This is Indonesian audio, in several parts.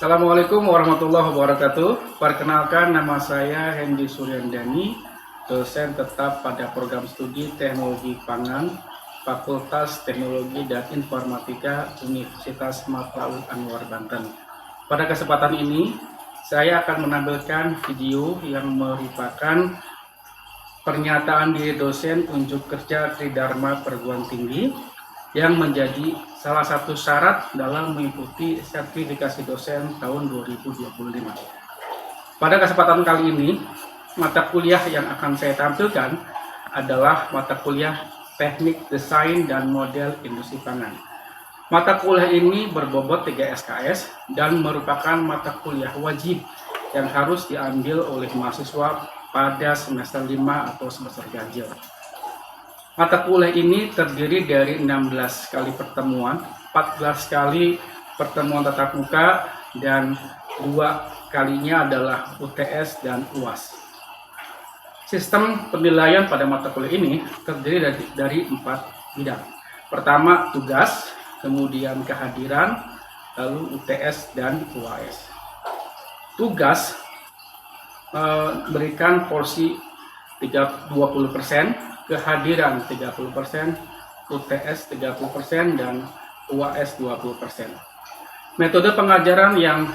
Assalamualaikum warahmatullahi wabarakatuh. Perkenalkan, nama saya Hendy Suryandani, dosen tetap pada program studi Teknologi Pangan, Fakultas Teknologi dan Informatika Universitas Matlaul Anwar Banten. Pada kesempatan ini, saya akan menampilkan video yang merupakan pernyataan diri dosen unjuk kerja Tridharma Perguruan Tinggi yang menjadi salah satu syarat dalam mengikuti sertifikasi dosen tahun 2025. Pada kesempatan kali ini, mata kuliah yang akan saya tampilkan adalah mata kuliah Teknik Desain dan Model Industri Pangan. Mata kuliah ini berbobot 3 SKS dan merupakan mata kuliah wajib yang harus diambil oleh mahasiswa pada semester 5 atau semester ganjil. Mata kuliah ini terdiri dari 16 kali pertemuan, 14 kali pertemuan tatap muka, dan 2 kalinya adalah UTS dan UAS. Sistem penilaian pada mata kuliah ini terdiri dari 4 bidang. Pertama, tugas, kemudian kehadiran, lalu UTS dan UAS. Tugas berikan porsi 20%, kehadiran 30%, UTS 30%, dan UAS 20%. Metode pengajaran yang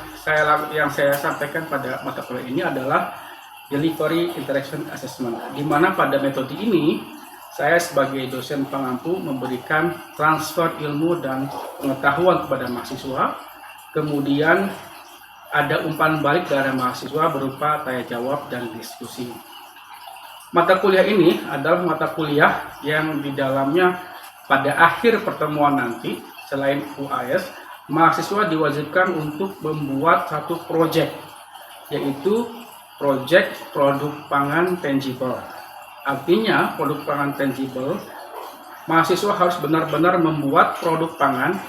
saya sampaikan pada mata kuliah ini adalah Delivery Interaction Assessment, di mana pada metode ini saya sebagai dosen pengampu memberikan transfer ilmu dan pengetahuan kepada mahasiswa, kemudian ada umpan balik dari mahasiswa berupa tanya jawab dan diskusi. Mata kuliah ini adalah mata kuliah yang di dalamnya pada akhir pertemuan nanti, selain UAS, mahasiswa diwajibkan untuk membuat satu proyek, yaitu proyek produk pangan tangible. Artinya, produk pangan tangible, mahasiswa harus benar-benar membuat produk pangan,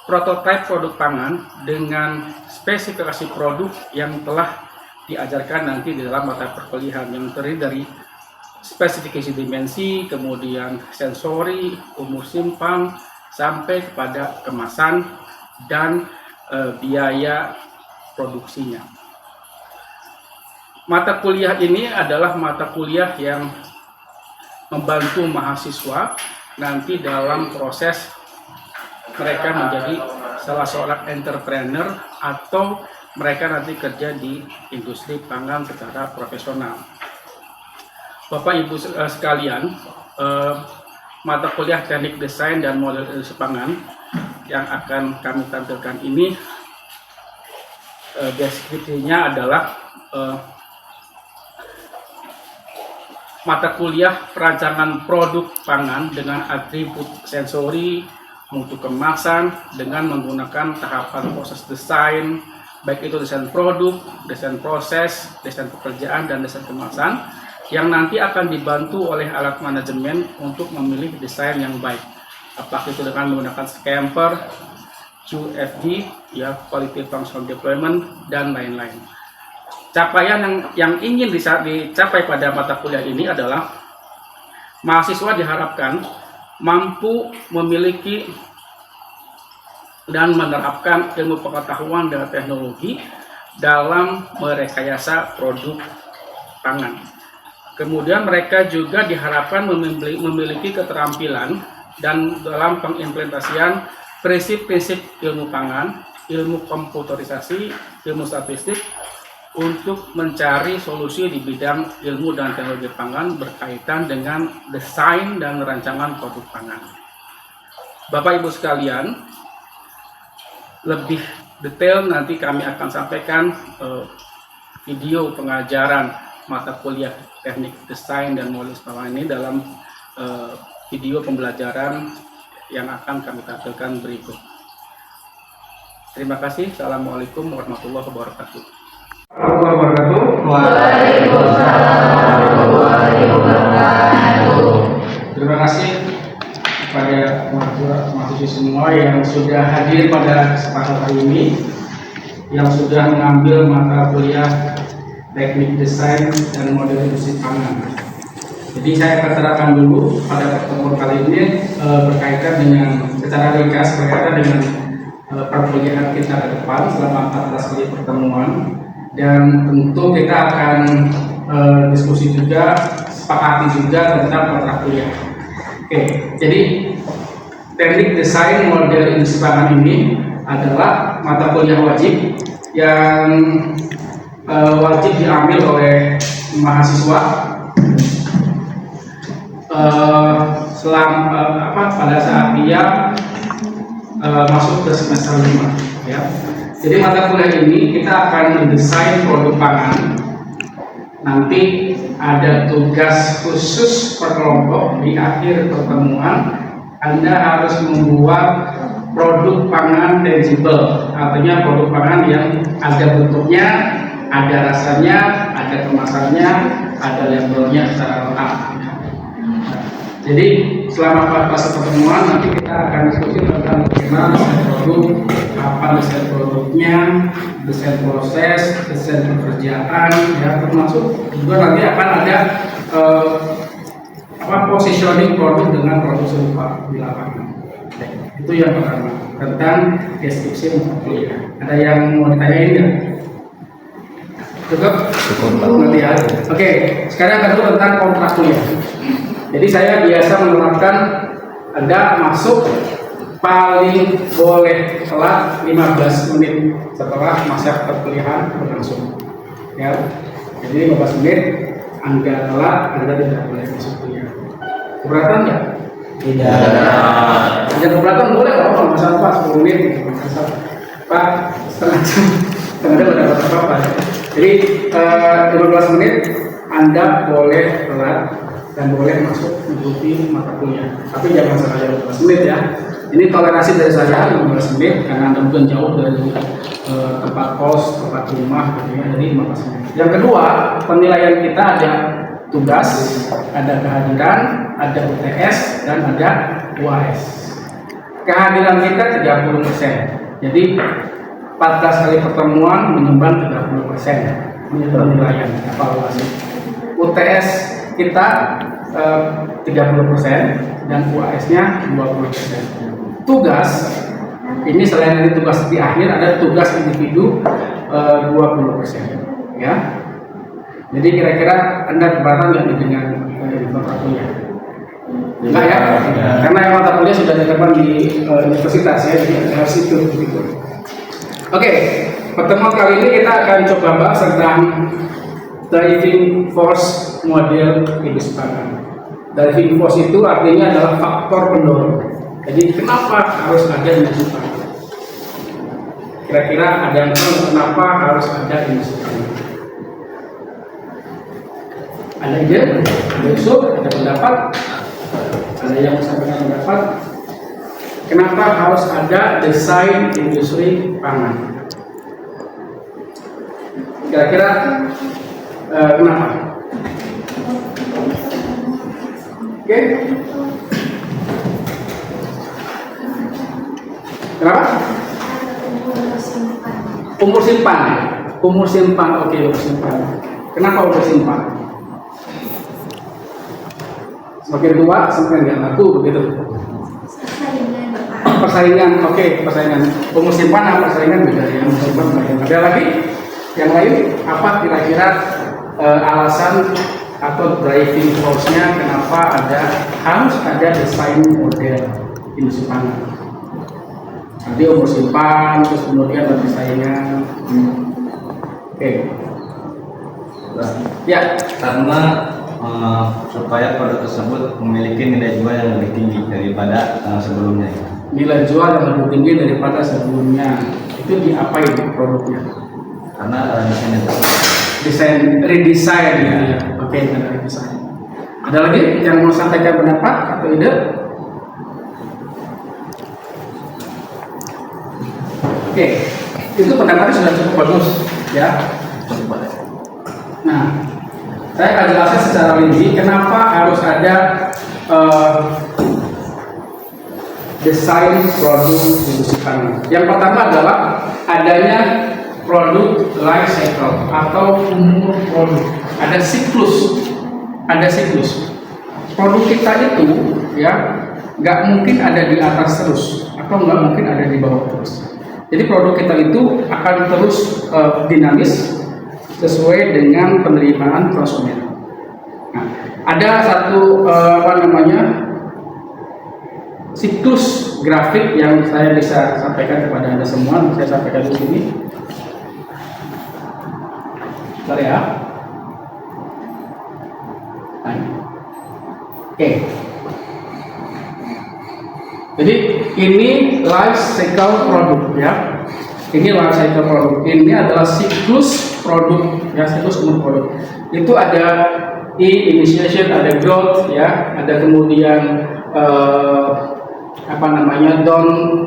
prototipe produk pangan dengan spesifikasi produk yang telah diajarkan nanti di dalam mata perkuliahan, yang terdiri dari spesifikasi dimensi, kemudian sensori, umur simpan, sampai kepada kemasan dan biaya produksinya. Mata kuliah ini adalah mata kuliah yang membantu mahasiswa nanti dalam proses mereka menjadi salah seorang entrepreneur atau mereka nanti kerja di industri pangan secara profesional. Bapak Ibu sekalian, mata kuliah Teknik Desain dan Model Industri Pangan yang akan kami tampilkan ini deskripsinya adalah mata kuliah perancangan produk pangan dengan atribut sensori, mutu kemasan dengan menggunakan tahapan proses desain, baik itu desain produk, desain proses, desain pekerjaan, dan desain kemasan, yang nanti akan dibantu oleh alat manajemen untuk memilih desain yang baik. Apakah itu dengan menggunakan Scamper, QFD, ya, Quality Functional Deployment, dan lain-lain. Capaian yang ingin dicapai pada mata kuliah ini adalah mahasiswa diharapkan mampu memiliki dan menerapkan ilmu pengetahuan dan teknologi dalam merekayasa produk pangan. Kemudian mereka juga diharapkan memiliki keterampilan dan dalam pengimplementasian prinsip-prinsip ilmu pangan, ilmu komputerisasi, ilmu statistik untuk mencari solusi di bidang ilmu dan teknologi pangan berkaitan dengan desain dan rancangan produk pangan. Bapak Ibu sekalian, lebih detail nanti kami akan sampaikan video pengajaran mata kuliah Teknik Desain dan Model Pangan ini dalam video pembelajaran yang akan kami tampilkan berikut. Terima kasih. Assalamualaikum warahmatullahi wabarakatuh. Terima kasih kepada mahasiswa semua yang sudah hadir pada kesempatan hari ini, yang sudah mengambil mata kuliah Teknik Desain dan Model Industri Pangan. Jadi saya akan terangkan dulu pada pertemuan kali ini berkaitan dengan secara ringkas berkaitan dengan perkuliahan kita ke depan selama 14 kali pertemuan, dan tentu kita akan diskusi juga, sepakati juga tentang kontrak kuliah. Oke, jadi teknik desain model industri pangan ini adalah mata kuliah wajib yang wajib diambil oleh mahasiswa pada saat dia masuk ke semester 5 ya. Jadi mata kuliah ini kita akan mendesain produk pangan. Nanti ada tugas khusus per kelompok di akhir pertemuan. Anda harus membuat produk pangan tangible, artinya produk pangan yang ada bentuknya, ada rasanya, ada kemasannya, ada labelnya secara lengkap. Jadi selama fase pertemuan nanti kita akan diskusi tentang bagaimana desain produk, apa desain produknya, desain proses, desain pekerjaan, ya, termasuk juga nanti akan ada positioning produk dengan produk serupa di lapangan. Itu yang pertama tentang deskripsi kuliah. Ada yang mau ditanyain nggak? Cukup nanti ya. Oke, sekarang yang kedua tentang kontrak kuliah. Jadi saya biasa menerapkan Anda masuk paling boleh telat 15 menit setelah masa perkuliahan berlangsung. Ya, jadi 15 menit Anda telat, Anda tidak boleh masuk kuliah. Keberatan nggak? Tidak. Ada keberatan boleh kalau masalah Pak 10 menit, Pak setengah jam, setengah jam ada apa-apa. Jadi 15 menit Anda boleh telat dan boleh masuk mengikuti mata kuliah. Tapi jangan sampai 15 menit ya. Ini toleransi dari saya 15 menit karena Anda mungkin jauh dari tempat kos, tempat rumah, gitu ya. Jadi 15 menit. Yang kedua, penilaian kita ada tugas, ada kehadiran, ada UTS, dan ada UAS. Kehadiran kita 30%. Jadi 14 kali pertemuan menyumbang 30%. Ini penilaian evaluasi. UTS kita 30% dan UAS-nya 20%. Tugas ini selain dari tugas di akhir ada tugas individu 20%. Ya. Jadi kira-kira Anda keberatan nggak dengan mata kuliah? Enggak ya? Karena yang mata kuliah sudah diterapkan di universitas ya, jadi harus itu begitu. Oke, pertemuan kali ini kita akan coba bahas tentang driving force model industri pangan. Driving force itu artinya adalah faktor pendorong. Jadi kenapa harus ada industri pangan? Kira-kira ada yang tahu kenapa harus ada industri pangan? Ada ide, ada usul, ada pendapat, ada yang sampaikan pendapat. Kenapa harus ada desain industri pangan? Kira-kira kenapa? Oke? Kenapa? Umur simpan. Umur simpan. Oke, umur simpan. Kenapa umur simpan? Semakin tua, semakin nggak laku, begitu. Persaingan, oke, persaingan. Umur simpan apa persaingan beda ya. Umur simpan ada lagi? Yang lain apa kira-kira alasan atau driving force-nya kenapa harus ada desain model industri pangan? Tadi umur simpan, terus kemudian persaingan. Oke. Ya, Karena supaya produk tersebut memiliki nilai jual yang lebih tinggi daripada sebelumnya. Nilai jual yang lebih tinggi daripada sebelumnya. Itu diapain produknya? Karena Desain redesign ya. Oke, ada redesign. Ada lagi yang mau sampaikan pendapat atau ide? Oke, itu pendapatnya sudah cukup bagus ya. Nah, saya akan jelaskan secara rinci kenapa harus ada desain produk industri pangan. Yang pertama adalah adanya produk life cycle atau umur produk. Ada siklus, Produk kita itu ya nggak mungkin ada di atas terus atau nggak mungkin ada di bawah terus. Jadi produk kita itu akan terus dinamis sesuai dengan penerimaan konsumen. Nah, ada satu siklus grafik yang saya bisa sampaikan kepada Anda semua. Saya sampaikan di sini. Bentar ya. Oke. Jadi ini life cycle produk ya. Ini life cycle produk. Ini adalah siklus produk ya, siklus umur produk. Itu ada initiation, ada growth ya, ada kemudian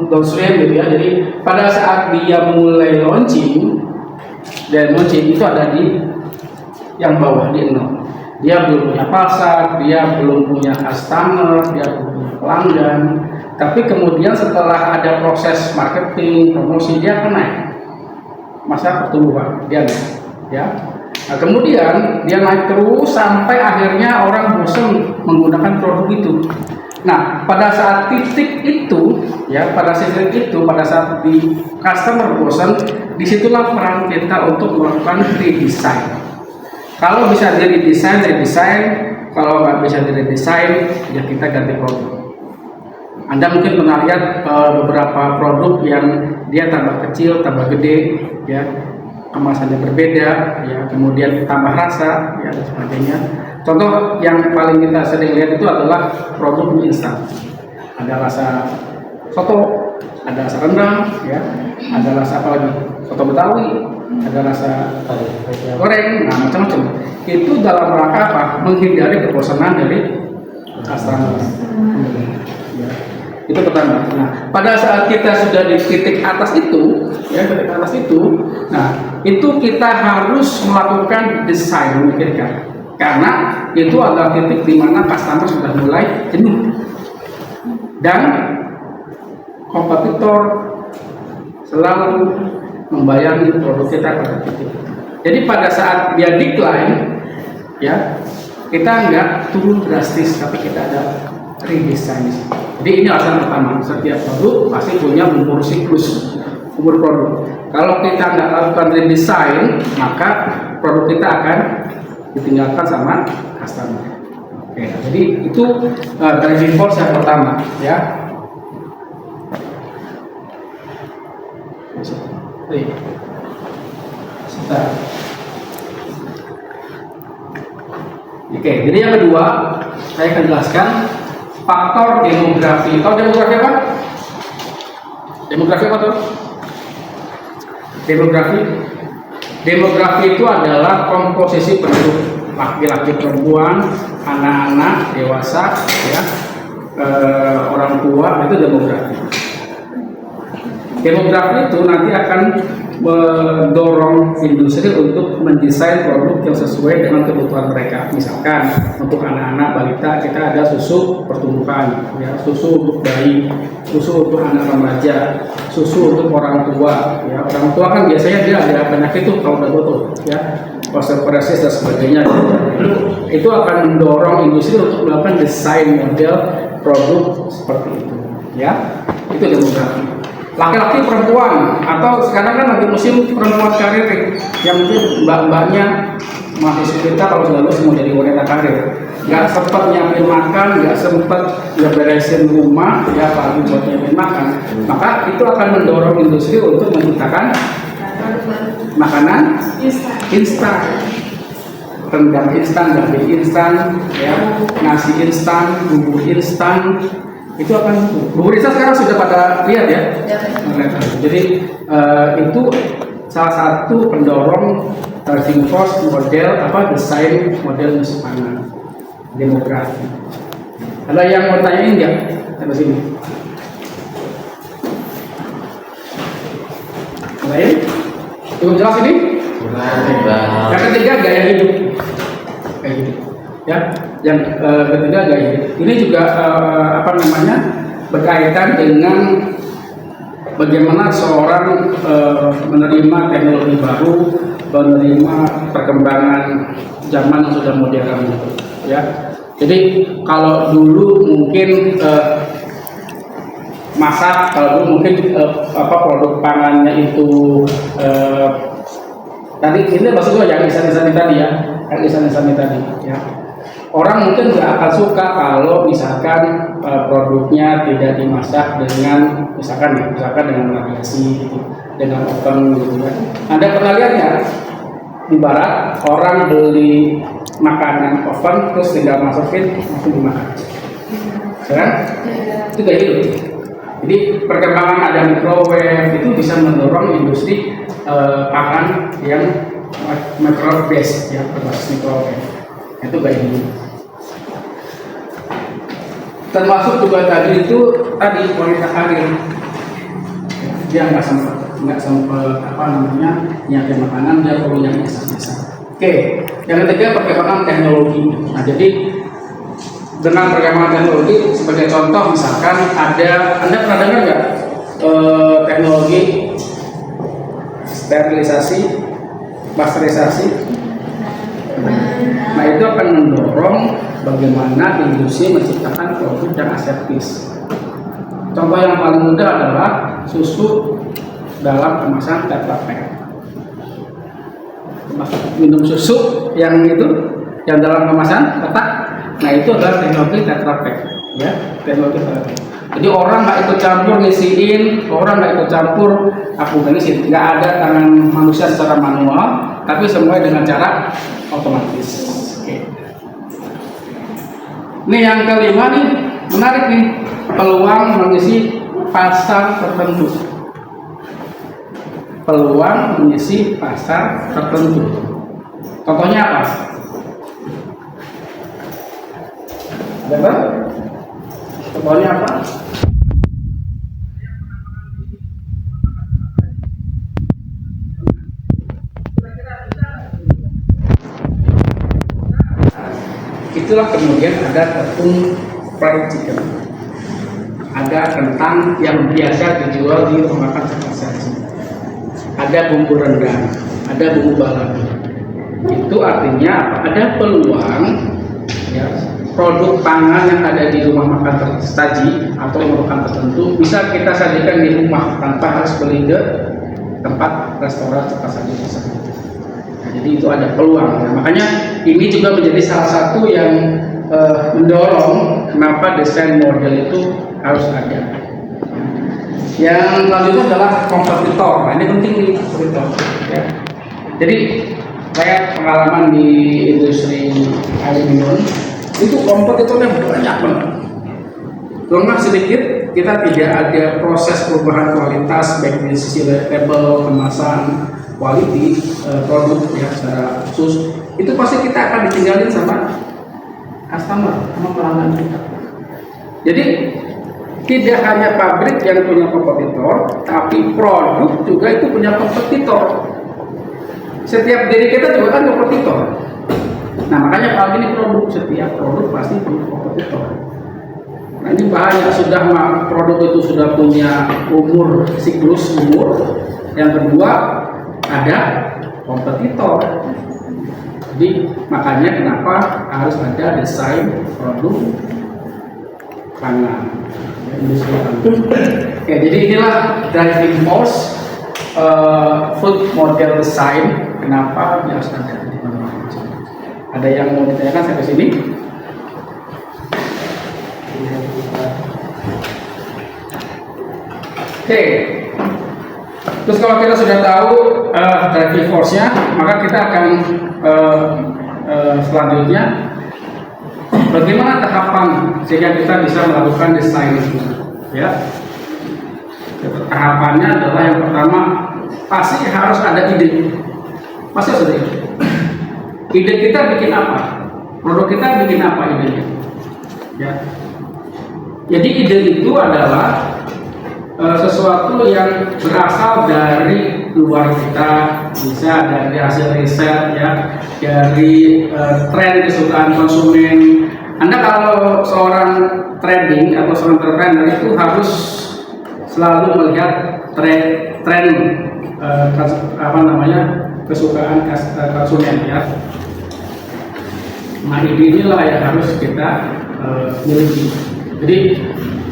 downstream gitu ya. Jadi pada saat dia mulai launching itu ada di yang bawah di nol. Dia belum punya pasar, dia belum punya customer, dia belum punya pelanggan. Tapi kemudian setelah ada proses marketing, promosi, dia akan naik. Masa pertumbuhan, dia naik. Ya. Nah, kemudian dia naik terus sampai akhirnya orang bosan menggunakan produk itu. Nah, pada saat titik itu, pada saat di customer bosan, disitulah peran kita untuk melakukan redesign. Kalau bisa redesign. Kalau nggak bisa redesign, ya kita ganti produk. Anda mungkin pernah lihat beberapa produk yang dia tambah kecil, tambah gede, ya, kemasannya berbeda, ya, kemudian tambah rasa, ya, dan sebagainya. Contoh yang paling kita sering lihat itu adalah produk mie instan. Ada rasa soto, ada rasa rendang, ya, ada rasa apa lagi? Soto Betawi, ada rasa goreng, nah macam-macam. Itu dalam rangka apa? Menghindari kebosanan dari customer. Ya. Itu pertama. Nah, pada saat kita sudah di titik atas itu, nah itu kita harus melakukan desain memikirkan, karena itu adalah titik di mana customer sudah mulai jenuh dan kompetitor selalu membayangi produk kita pada titik. Jadi pada saat dia decline, ya kita nggak turun drastis, tapi kita ada redesign. Jadi ini alasan pertama, setiap produk pasti punya umur siklus, umur produk. Kalau kita nggak lakukan redesign, maka produk kita akan ditinggalkan sama customer. Oke, jadi itu driving force yang pertama, ya. Oke, jadi yang kedua saya akan jelaskan faktor demografi. Tahu demografi apa? Demografi apa tuh? Demografi itu adalah komposisi penduduk, laki-laki, perempuan, anak-anak, dewasa, ya, orang tua, itu demografi. Demografi itu nanti akan mendorong industri untuk mendesain produk yang sesuai dengan kebutuhan mereka. Misalkan untuk anak-anak balita kita ada susu pertumbuhan, ya, susu untuk bayi, susu untuk anak remaja, susu untuk orang tua. Ya, orang tua kan biasanya dia ada penyakit tuh kalau udah tua, ya, osteoporosis dan sebagainya. Itu akan mendorong industri untuk melakukan desain model produk seperti itu. Ya, itu demografi. Laki-laki, perempuan, atau sekarang kan lagi musim perempuan karir, yang mungkin mbak-mbaknya mahasiswa kita kalau sudah lulus mau jadi wanita karir, nggak sempat nyiapin makan, nggak sempat beresin rumah, ya apalagi buat nyiapin makan, maka itu akan mendorong industri untuk menciptakan makanan instan, rendang instan, daging instan, ya, nasi instan, bumbu instan. Itu akan bumbu instan sekarang sudah pada lihat ya. Jadi itu salah satu pendorong driving force model desain model musim pangan demografi. Ada yang mau tanyain nggak? Ada sini. Lain? Cukup jelas ini? Yang ketiga gaya hidup. Kayak gitu. Ya, yang ketiga gaya hidup. Ini juga berkaitan dengan bagaimana seorang menerima teknologi baru, menerima perkembangan zaman yang sudah modern, ya. Jadi kalau dulu mungkin masak. Kalau dulu mungkin produk pangannya itu tadi ini maksud gue yang isan-isan tadi ya, yang isan-isan tadi ya. Orang mungkin nggak akan suka kalau misalkan produknya tidak dimasak dengan misalkan dengan radiasi gitu, dengan oven gitu kan. Anda pernah lihat ya, di barat orang beli makanan oven terus tinggal masukin langsung dimakan, kan? Itu kayak gitu. Jadi perkembangan ada microwave itu bisa mendorong industri pangan yang microwave base ya, berbasis microwave. Itu kayak gini. Termasuk juga tadi kualitas karir. Dia nggak sempat nyiapin makanan, dia perlu yang biasa-biasa. Oke, yang ketiga perkembangan teknologi. Nah, jadi dengan perkembangan teknologi sebagai contoh misalkan Anda pernah dengar nggak teknologi sterilisasi, pasteurisasi? Nah, itu akan mendorong bagaimana industri menciptakan produk yang aseptis. Contoh yang paling mudah adalah susu dalam kemasan Tetra Pak. Minum susu yang dalam kemasan kotak. Nah, itu adalah teknologi Tetra Pak, ya, teknologi Tetra Pak. Jadi orang nggak ikut campur ngisiin, orang nggak ikut campur ngisi, nggak ada tangan manusia secara manual, tapi semuanya dengan cara otomatis. Oke. Ini yang kelima nih, menarik nih, peluang mengisi pasar tertentu. Peluang mengisi pasar tertentu. Contohnya apa? Ada apa? Contohnya apa? Itulah kemudian ada tepung fried chicken, ada kentang yang biasa dijual di rumah makan cepat saji, ada bumbu rendang, ada bumbu balado. Itu artinya apa? Ada peluang ya, produk pangan yang ada di rumah makan saji atau rumah makan tertentu bisa kita sajikan di rumah tanpa harus beli ke tempat restoran cepat saji tersebut. Jadi itu ada peluang. Nah, makanya ini juga menjadi salah satu yang mendorong kenapa desain model itu harus ada. Yang selanjutnya adalah kompetitor. Nah, ini penting nih, kompetitor. Ya. Jadi saya pengalaman di industri aluminium itu kompetitornya banyak banget. Karena sedikit kita tidak ada proses perubahan kualitas baik dari sisi label, kemasan, quality produk ya secara khusus, itu pasti kita akan ditinggalin sama customer, sama pelanggan kita. Jadi tidak hanya pabrik yang punya kompetitor, tapi produk juga itu punya kompetitor. Setiap diri kita juga kan kompetitor. Nah, makanya kalau ini produk, setiap produk pasti punya kompetitor. Nah, ini bahaya, produk itu sudah punya siklus umur. Yang kedua, ada kompetitor. Jadi makanya kenapa harus ada desain produk pangan, industri pangan. Oke, jadi inilah driving force food model design. Kenapa dia harus ada di mana-mana. Ada yang mau ditanyakan sampai sini? Oke. Terus kalau kita sudah tahu driving force-nya, maka kita akan selanjutnya bagaimana tahapan sehingga kita bisa melakukan desain itu, ya. Tahapannya adalah yang pertama pasti harus ada ide, pasti harus ada ide. Ide kita bikin apa? Produk kita bikin apa idenya? Ya. Jadi ide itu adalah sesuatu yang berasal dari luar kita, bisa dari hasil riset ya, dari tren kesukaan konsumen. Anda kalau seorang trading atau seorang trader itu harus selalu melihat tren kesukaan konsumen ya. Nah, inilah yang harus kita miliki. Jadi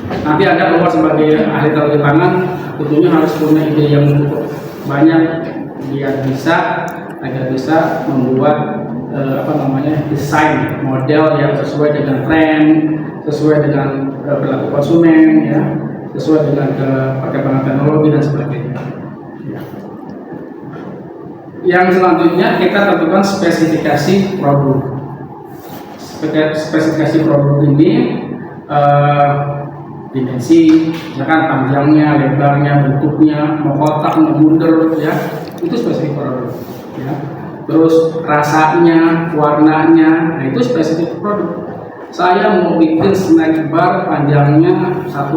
Nanti Anda keluar sebagai ahli teknologi pangan, tentunya harus punya ide yang cukup banyak agar bisa membuat desain model yang sesuai dengan tren, sesuai dengan perilaku konsumen, ya, sesuai dengan perkembangan teknologi dan sebagainya. Ya. Yang selanjutnya kita tentukan spesifikasi produk. Spesifikasi produk ini dimensi, misalkan panjangnya, lebarnya, bentuknya, mau kotak, mau bundar, ya, itu spesifik produk. Ya. Terus rasanya, warnanya, nah itu spesifik produk. Saya mau bikin snack bar panjangnya 1,5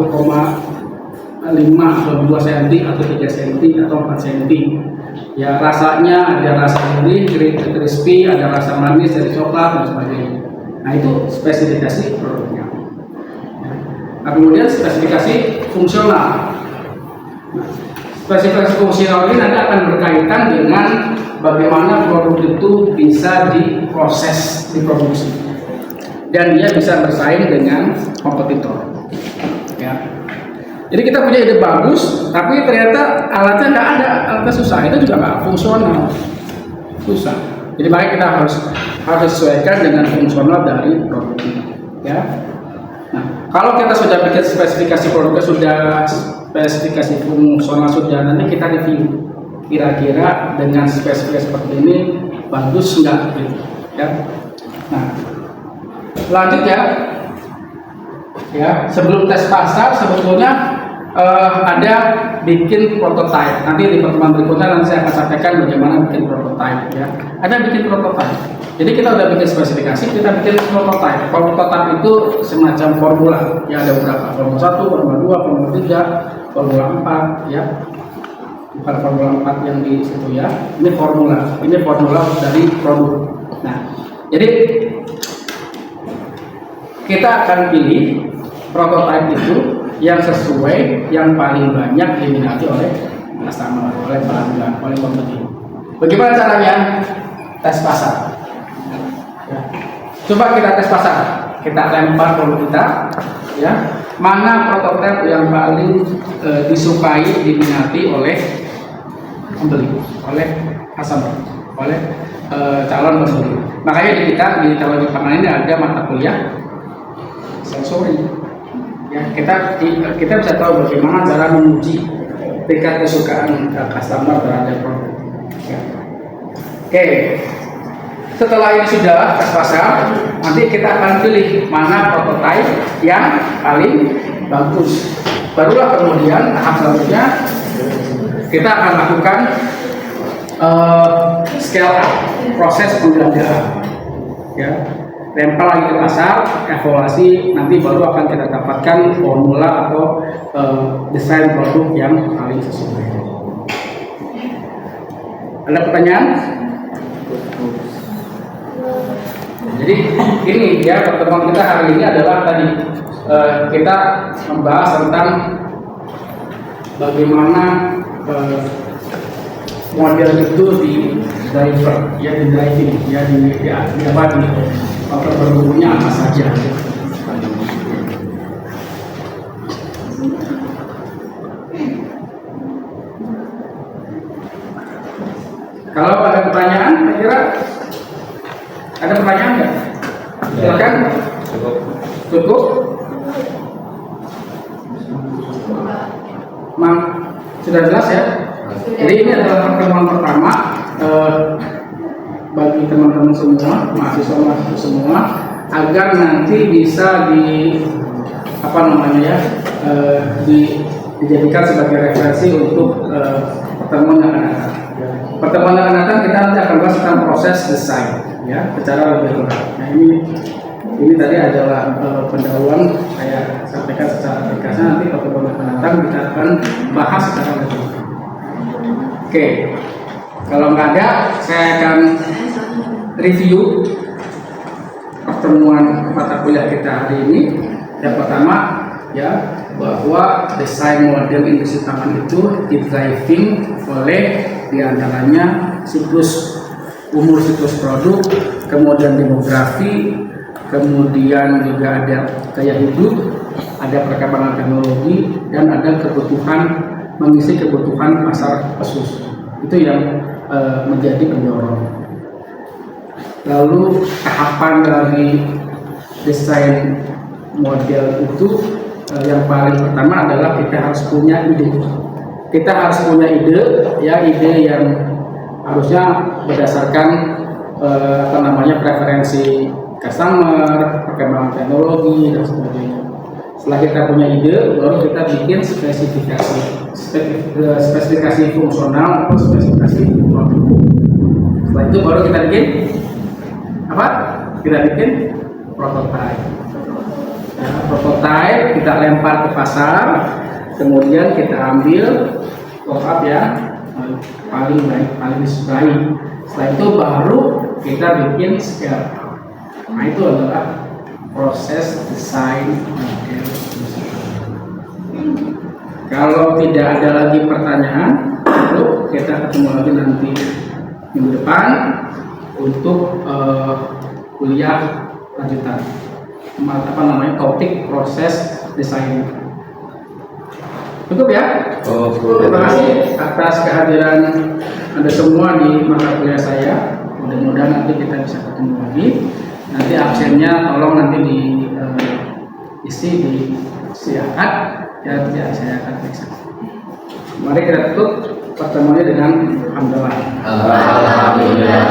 atau 2 cm atau 3 cm atau 4 cm. Ya, rasanya ada rasa gurih, crispy, ada rasa manis dari coklat dan sebagainya. Nah itu spesifikasi produknya. Nah, kemudian spesifikasi fungsional. Nah, spesifikasi fungsional ini nanti akan berkaitan dengan bagaimana produk itu bisa diproses, diproduksi, dan dia bisa bersaing dengan kompetitor. Ya. Jadi kita punya ide bagus, tapi ternyata alatnya nggak ada, alatnya susah, itu juga nggak fungsional, susah. Jadi makanya kita harus sesuaikan dengan fungsional dari produk ini. Ya. Nah, kalau kita sudah bikin spesifikasi produknya, sudah spesifikasi fungsional sudah, nanti kita review kira-kira dengan spesifikasi seperti ini bagus nggak gitu, ya. Nah, lanjut ya, sebelum tes pasar sebetulnya ada bikin prototype. Nanti di pertemuan berikutnya nanti saya akan sampaikan bagaimana bikin prototype, ya. Ada bikin prototype. Jadi kita udah bikin spesifikasi, kita bikin prototype. Prototype itu semacam formula, ya, ada beberapa, formula 1, formula 2, formula 3, formula 4, ya. Bukan formula 4 yang di situ, ya. Ini formula dari produk. Nah, jadi kita akan pilih prototype itu yang sesuai, yang paling banyak diminati oleh customer, oleh pelanggan, oleh kompetitor. Bagaimana caranya? Tes pasar. Ya. Coba kita tes pasar. Kita lempar produk kita, ya. Mana prototipe yang paling disukai, diminati oleh pembeli, oleh customer, oleh calon pembeli. Makanya di teknologi pangan ini ada mata kuliah sensori. Ya, kita bisa tahu bagaimana cara menguji tingkat kesukaan customer terhadap produk. Ya. Oke, setelah ini sudah tes pasar, nanti kita akan pilih mana prototipe yang paling bagus. Barulah kemudian tahap selanjutnya kita akan lakukan scale up, proses pembelajaran. Ya. Tempel lagi ke pasar, evaluasi, nanti baru akan kita dapatkan formula atau desain produk yang paling sesuai. Ada pertanyaan? Jadi ini ya, pertemuan kita hari ini adalah tadi kita membahas tentang bagaimana model itu di driver, ya, di driving, ya, di apa, di faktor berhubungnya apa saja. Kalau ada pertanyaan, kira-kira ada pertanyaan nggak? Silakan. Cukup. Sudah jelas ya? Jadi ini adalah pertemuan pertama bagi teman-teman semua, mahasiswa semua, agar nanti bisa dijadikan sebagai referensi untuk pertemuan yang akan datang. Pertemuan yang akan datang kita nanti akan bahas tentang proses desain, ya, secara lebih lengkap. Nah, ini tadi adalah pendahuluan saya sampaikan secara ringkas. Nanti pertemuan yang akan datang kita akan bahas secara lebih lengkap. Oke, kalau nggak ada, saya akan review pertemuan mata kuliah kita hari ini. Yang pertama, ya, bahwa desain model industri pangan itu di-driving oleh diantaranya umur siklus produk, kemudian demografi, kemudian juga ada gaya hidup, ada perkembangan teknologi, dan ada kebutuhan mengisi kebutuhan pasar khusus. Itu yang menjadi pendorong. Lalu tahapan dari desain model itu yang paling pertama adalah kita harus punya ide. Kita harus punya ide, ya ide yang harusnya berdasarkan preferensi customer, perkembangan teknologi dan sebagainya. Setelah kita punya ide, baru kita bikin spesifikasi fungsional atau spesifikasi produk. Setelah itu baru kita bikin apa? Kita bikin prototype. Nah, prototype kita lempar ke pasar, kemudian kita ambil mock-up yang paling baik, paling disukai. Setelah itu baru kita bikin scale. Nah, itu adalah proses desain model. Kalau tidak ada lagi pertanyaan, lalu kita ketemu lagi nanti minggu depan untuk kuliah lanjutan. Topik proses desain. Cukup ya? Terima kasih atas kehadiran Anda semua di mata kuliah saya. Mudah-mudahan nanti kita bisa ketemu lagi. Nanti absennya tolong nanti diisi di siakat, ya saya akan periksa. Mari kita tutup pertemuannya dengan alhamdulillah. Alhamdulillah.